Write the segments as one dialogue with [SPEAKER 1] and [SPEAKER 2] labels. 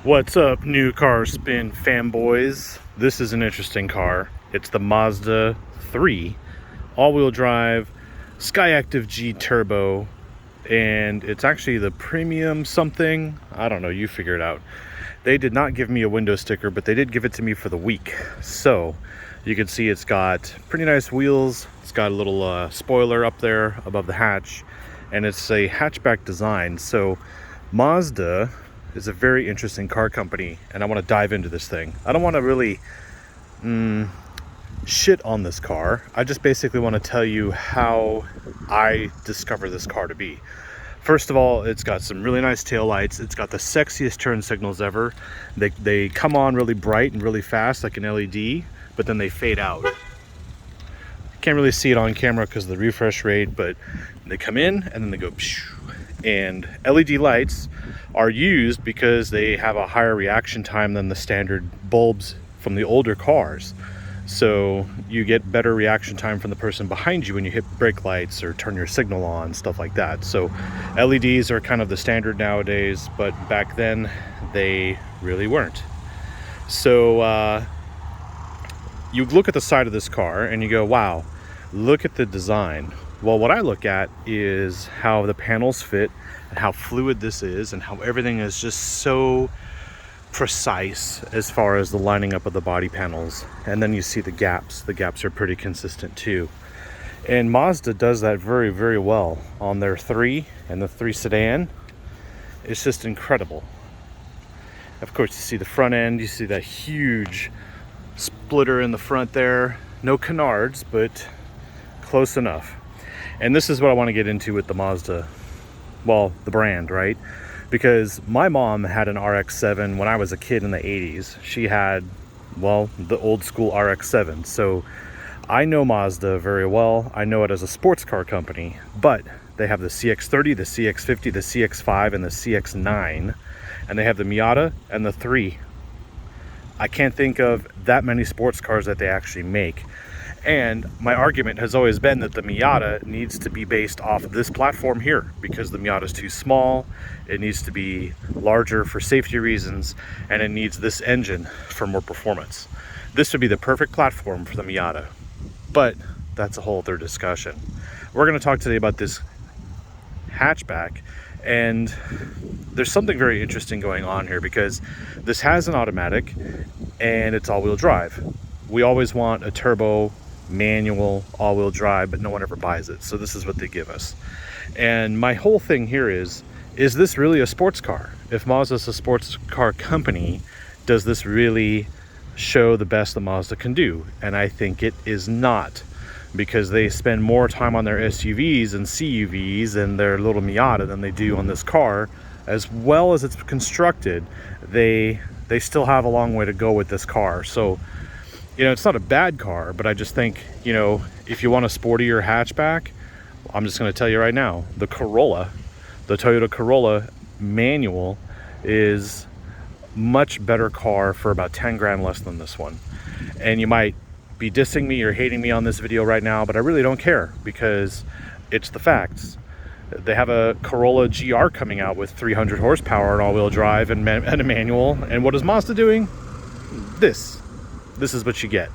[SPEAKER 1] What's up, new car spin fanboys? This is an interesting car. It's the Mazda 3 all-wheel drive Skyactiv G Turbo, and it's actually the premium something. I don't know, you figure it out. They did not give me a window sticker, but they did give it to me for the week. So you can see it's got pretty nice wheels. It's got a little spoiler up there above the hatch, and it's a hatchback design. So Mazda is a very interesting car company, and I want to dive into this thing. I don't want to really shit on this car. I just basically want to tell you how I discover this car to be. First of all, it's got some really nice taillights. It's got the sexiest turn signals ever. They come on really bright and really fast like an LED, but then they fade out. Can't really see it on camera because of the refresh rate, but they come in and then they go pshh. And LED lights are used because they have a higher reaction time than the standard bulbs from the older cars. So you get better reaction time from the person behind you when you hit brake lights or turn your signal on, stuff like that. So LEDs are kind of the standard nowadays, but back then they really weren't. So you look at the side of this car and you go, wow, look at the design. Well, what I look at is how the panels fit and how fluid this is and how everything is just so precise as far as the lining up of the body panels. And then you see the gaps. The gaps are pretty consistent too. And Mazda does that very, very well on their 3 and the 3 sedan. It's just incredible. Of course, you see the front end. You see that huge splitter in the front there. No canards, but close enough. And this is what I want to get into with the Mazda, well, the brand, right? Because my mom had an RX-7 when I was a kid in the 80s. She had, well, the old school RX-7. So I know Mazda very well. I know it as a sports car company, but they have the CX-30, the CX-50, the CX-5, and the CX-9. And they have the Miata and the 3. I can't think of that many sports cars that they actually make. And my argument has always been that the Miata needs to be based off of this platform here because the Miata is too small. It needs to be larger for safety reasons, and it needs this engine for more performance. This would be the perfect platform for the Miata, but that's a whole other discussion. We're going to talk today about this hatchback, and there's something very interesting going on here because this has an automatic and it's all-wheel drive. We always want a turbo manual all-wheel drive, but no one ever buys it, so this is what they give us. And my whole thing here is this really a sports car? If Mazda's a sports car company, does this really show the best that Mazda can do? And I think it is not, because they spend more time on their SUVs and CUVs and their little Miata than they do on this car. As well as it's constructed, they still have a long way to go with this car. So you know, it's not a bad car, but I just think, you know, if you want a sportier hatchback, I'm just going to tell you right now, the Toyota Corolla manual is much better car for about 10 grand less than this one. And you might be dissing me or hating me on this video right now, but I really don't care because it's the facts. They have a Corolla GR coming out with 300 horsepower and all-wheel drive and a manual. And what is Mazda doing? This is what you get.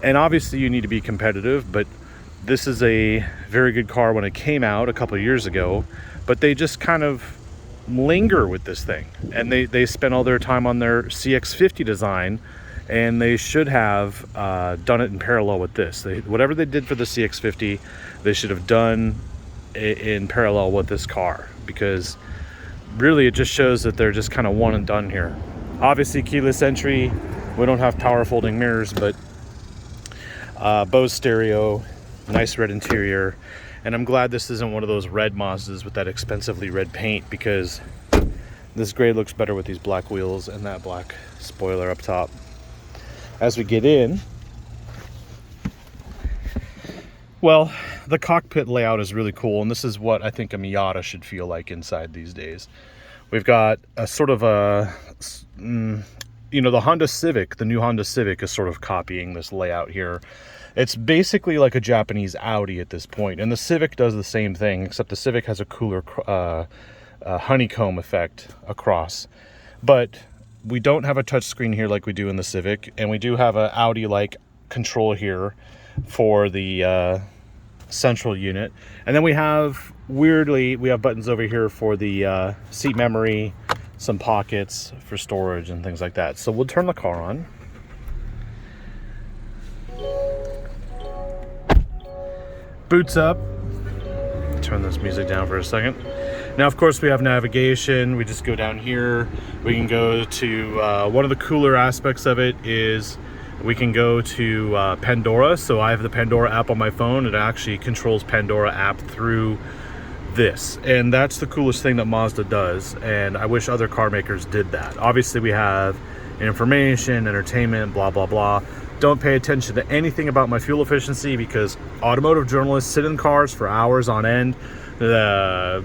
[SPEAKER 1] And obviously you need to be competitive, but this is a very good car when it came out a couple of years ago, but they just kind of linger with this thing. And they spent all their time on their CX-50 design, and they should have done it in parallel with this. Whatever they did for the CX-50, they should have done in parallel with this car, because really it just shows that they're just kind of one and done here. Obviously keyless entry. We don't have power folding mirrors, but Bose stereo, nice red interior. And I'm glad this isn't one of those red Mazdas with that expensively red paint, because this gray looks better with these black wheels and that black spoiler up top. As we get in, well, the cockpit layout is really cool, and this is what I think a Miata should feel like inside these days. We've got a sort of a you know, the Honda Civic, the new Honda Civic is sort of copying this layout here. It's basically like a Japanese Audi at this point, and the Civic does the same thing, except the Civic has a cooler honeycomb effect across. But we don't have a touch screen here like we do in the Civic, and we do have an Audi-like control here for the central unit. And then we have, weirdly, we have buttons over here for the seat memory, some pockets for storage and things like that. So we'll turn the car on. Boots up. Turn this music down for a second. Now, of course, we have navigation. We just go down here. We can go to, one of the cooler aspects of it is we can go to Pandora. So I have the Pandora app on my phone. It actually controls Pandora app through this. And that's the coolest thing that Mazda does. And I wish other car makers did that. Obviously, we have information, entertainment, blah, blah, blah. Don't pay attention to anything about my fuel efficiency because automotive journalists sit in cars for hours on end,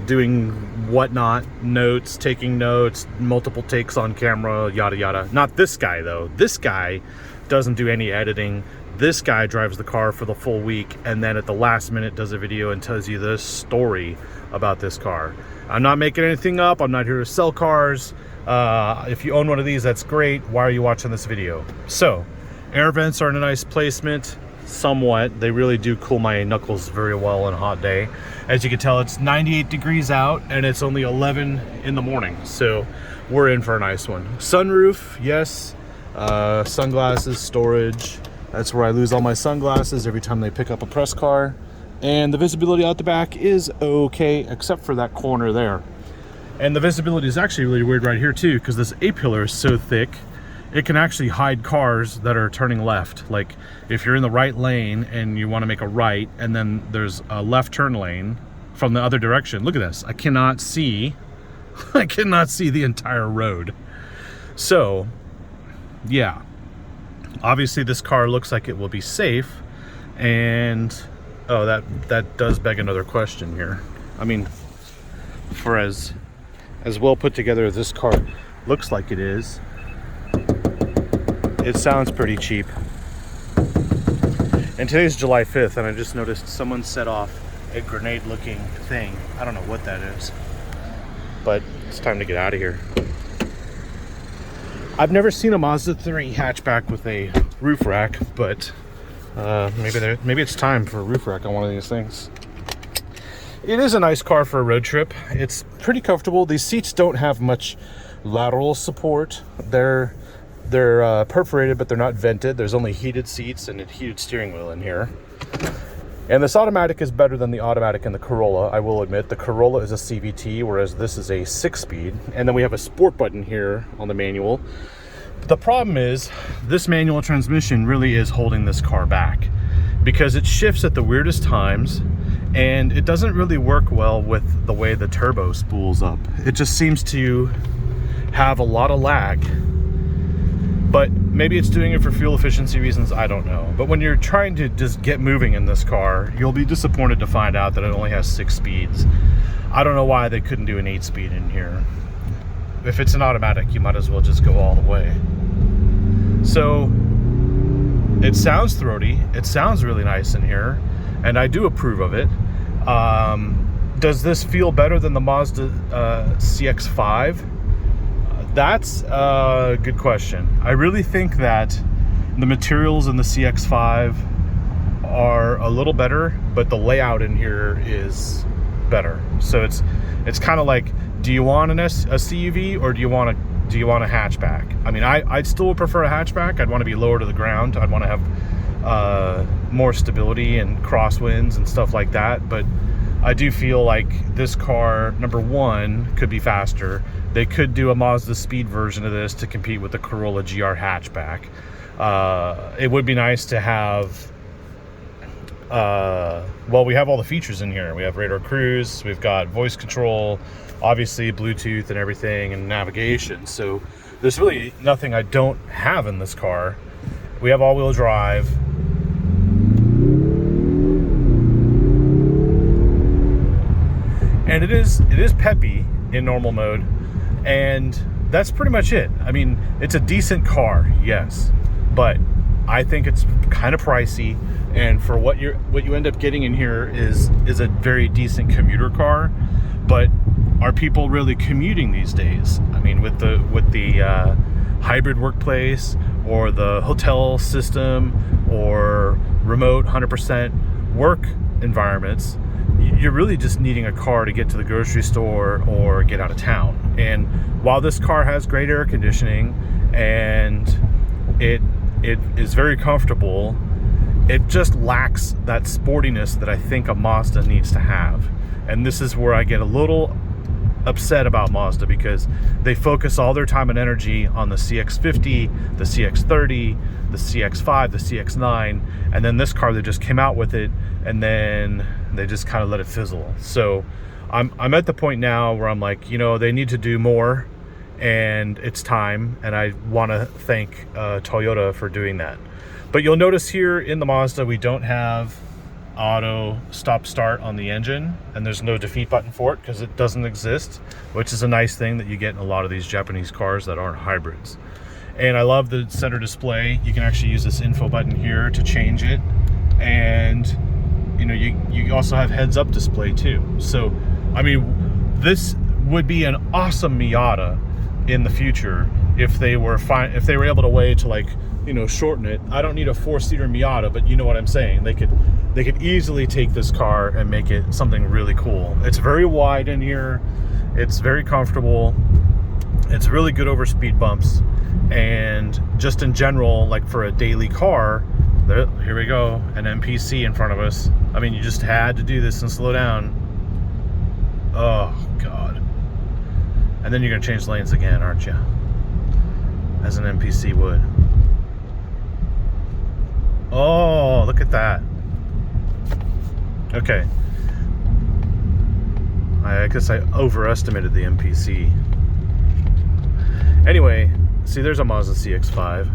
[SPEAKER 1] doing whatnot, notes, taking notes, multiple takes on camera, yada, yada. Not this guy, though. This guy doesn't do any editing. This guy drives the car for the full week and then at the last minute does a video and tells you the story about this car. I'm not making anything up. I'm not here to sell cars. If you own one of these, that's great. Why are you watching this video? So, air vents are in a nice placement, somewhat. They really do cool my knuckles very well on a hot day. As you can tell, it's 98 degrees out and it's only 11 in the morning. So we're in for a nice one. Sunroof, yes. Sunglasses, storage. That's where I lose all my sunglasses every time they pick up a press car. And the visibility out the back is okay, except for that corner there. And the visibility is actually really weird right here too, because this A-pillar is so thick. It can actually hide cars that are turning left. Like if you're in the right lane and you want to make a right and then there's a left turn lane from the other direction. Look at this. I cannot see the entire road. So, yeah. Obviously this car looks like it will be safe, and oh, that does beg another question here. I mean, for as well put together as this car looks like it is, it sounds pretty cheap. And today's July 5th, and I just noticed someone set off a grenade-looking thing. I don't know what that is, but it's time to get out of here. I've never seen a Mazda 3 hatchback with a roof rack, but maybe it's time for a roof rack on one of these things. It is a nice car for a road trip. It's pretty comfortable. These seats don't have much lateral support. They're perforated, but they're not vented. There's only heated seats and a heated steering wheel in here. And this automatic is better than the automatic in the Corolla, I will admit. The Corolla is a CVT, whereas this is a 6-speed. And then we have a sport button here on the manual. But the problem is, this manual transmission really is holding this car back because it shifts at the weirdest times, and it doesn't really work well with the way the turbo spools up. It just seems to have a lot of lag. But maybe it's doing it for fuel efficiency reasons, I don't know. But when you're trying to just get moving in this car, you'll be disappointed to find out that it only has 6 speeds. I don't know why they couldn't do an 8-speed in here. If it's an automatic, you might as well just go all the way. So, it sounds throaty. It sounds really nice in here, and I do approve of it. Does this feel better than the Mazda CX-5? That's a good question. I really think that the materials in the CX-5 are a little better, but the layout in here is better. So it's kind of like, do you want a CUV or do you want a hatchback? I mean, I'd still prefer a hatchback. I'd want to be lower to the ground. I'd want to have more stability and crosswinds and stuff like that. But I do feel like this car, number one, could be faster. They could do a Mazda speed version of this to compete with the Corolla GR hatchback. It would be nice to have, well, we have all the features in here. We have radar cruise, we've got voice control, obviously Bluetooth and everything, and navigation. So there's really nothing I don't have in this car. We have all-wheel drive. And it is peppy in normal mode. And that's pretty much it. I mean, it's a decent car, yes, but I think it's kind of pricey, and for what you end up getting in here is a very decent commuter car. But are people really commuting these days? I mean, with the hybrid workplace or the hotel system or remote 100% work environments, you're really just needing a car to get to the grocery store or get out of town. And while this car has great air conditioning and it is very comfortable, it just lacks that sportiness that I think a Mazda needs to have. And this is where I get a little upset about Mazda, because they focus all their time and energy on the CX-50, the CX-30, the CX-5, the CX-9, and then this car, they just came out with it and then they just kind of let it fizzle. So I'm at the point now where I'm like, you know, they need to do more, and it's time, and I want to thank Toyota for doing that. But you'll notice here in the Mazda, we don't have auto stop start on the engine, and there's no defeat button for it because it doesn't exist, which is a nice thing that you get in a lot of these Japanese cars that aren't hybrids. And I love the center display. You can actually use this info button here to change it, and you know, you also have heads up display too. So I mean, this would be an awesome Miata in the future if they were able to weigh to, like, you know, shorten it. I don't need a 4-seater Miata, but you know what I'm saying. They could easily take this car and make it something really cool. It's very wide in here. It's very comfortable. It's really good over speed bumps. And just in general, like for a daily car, here we go, an MPC in front of us. I mean, you just had to do this and slow down. Oh, God. And then you're going to change lanes again, aren't you? As an MPC would. Oh, look at that. Okay. I guess I overestimated the MPC. Anyway, see, there's a Mazda CX-5.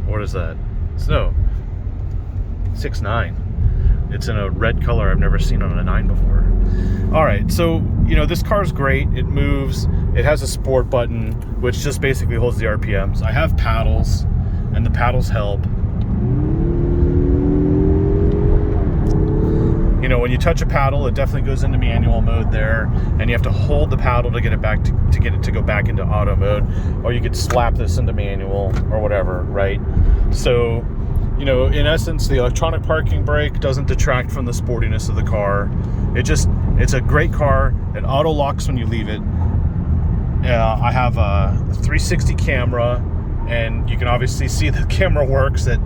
[SPEAKER 1] What is that? No. 6.9. It's in a red color I've never seen on a 9 before. Alright, so, you know, this car's great. It moves. It has a sport button, which just basically holds the RPMs. I have paddles, and the paddles help. You know, when you touch a paddle, it definitely goes into manual mode there, and you have to hold the paddle to get it back to get it to go back into auto mode, or you could slap this into manual or whatever, right? So, you know, in essence, the electronic parking brake doesn't detract from the sportiness of the car. It's a great car. It auto locks when you leave it. I have a 360 camera, and you can obviously see the camera works at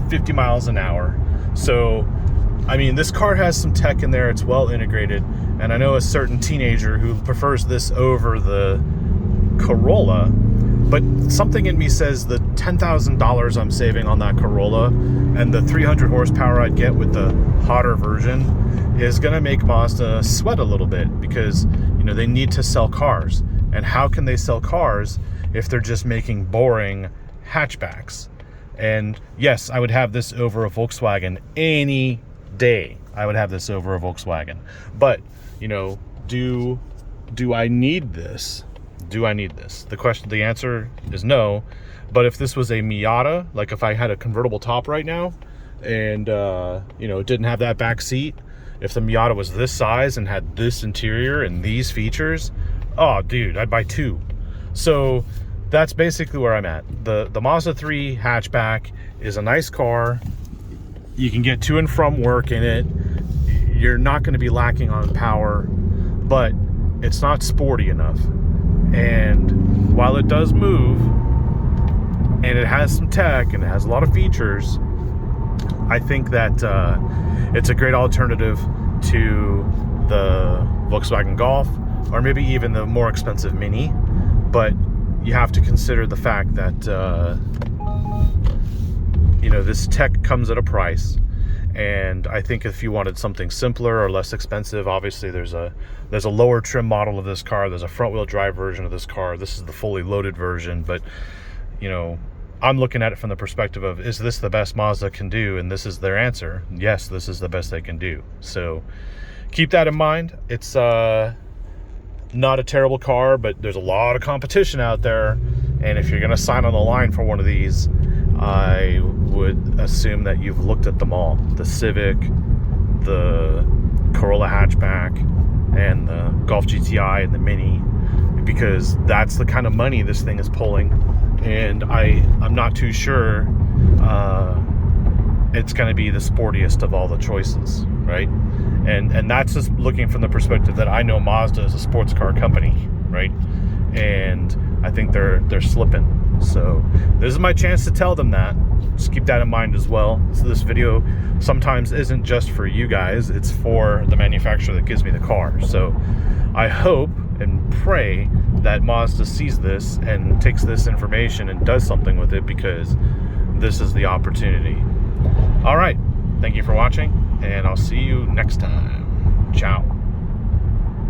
[SPEAKER 1] 50 miles an hour. So, I mean, this car has some tech in there. It's well integrated, and I know a certain teenager who prefers this over the Corolla, but something in me says the $10,000 I'm saving on that Corolla and the 300 horsepower I'd get with the hotter version is going to make Mazda sweat a little bit, because, you know, they need to sell cars. And how can they sell cars if they're just making boring hatchbacks? And yes, I would have this over a Volkswagen any day. I would have this over a Volkswagen. But, you know, do I need this? Do I need this? The answer is no. But if this was a Miata, like if I had a convertible top right now and, you know, it didn't have that back seat, if the Miata was this size and had this interior and these features, oh, dude, I'd buy two. So that's basically where I'm at. The Mazda 3 hatchback is a nice car. You can get to and from work in it. You're not going to be lacking on power, but it's not sporty enough. And while it does move, and it has some tech, and it has a lot of features, I think that it's a great alternative to the Volkswagen Golf, or maybe even the more expensive Mini. But you have to consider the fact that you know, this tech comes at a price. And I think if you wanted something simpler or less expensive, obviously there's a lower trim model of this car. There's a front wheel drive version of this car. This is the fully loaded version. But, you know, I'm looking at it from the perspective of, is this the best Mazda can do? And this is their answer. Yes, this is the best they can do. So keep that in mind. It's not a terrible car, but there's a lot of competition out there. And if you're going to sign on the line for one of these, I would assume that you've looked at them all. The Civic, the Corolla hatchback, and the Golf GTI, and the Mini. because that's the kind of money this thing is pulling, and I'm not too sure it's going to be the sportiest of all the choices, right? And that's just looking from the perspective that I know Mazda is a sports car company, right? And I think they're slipping. So this is my chance to tell them that. Just keep that in mind as well. So this video sometimes isn't just for you guys, it's for the manufacturer that gives me the car. So I hope and pray that Mazda sees this and takes this information and does something with it, because this is the opportunity. All right, thank you for watching, and I'll see you next time. Ciao.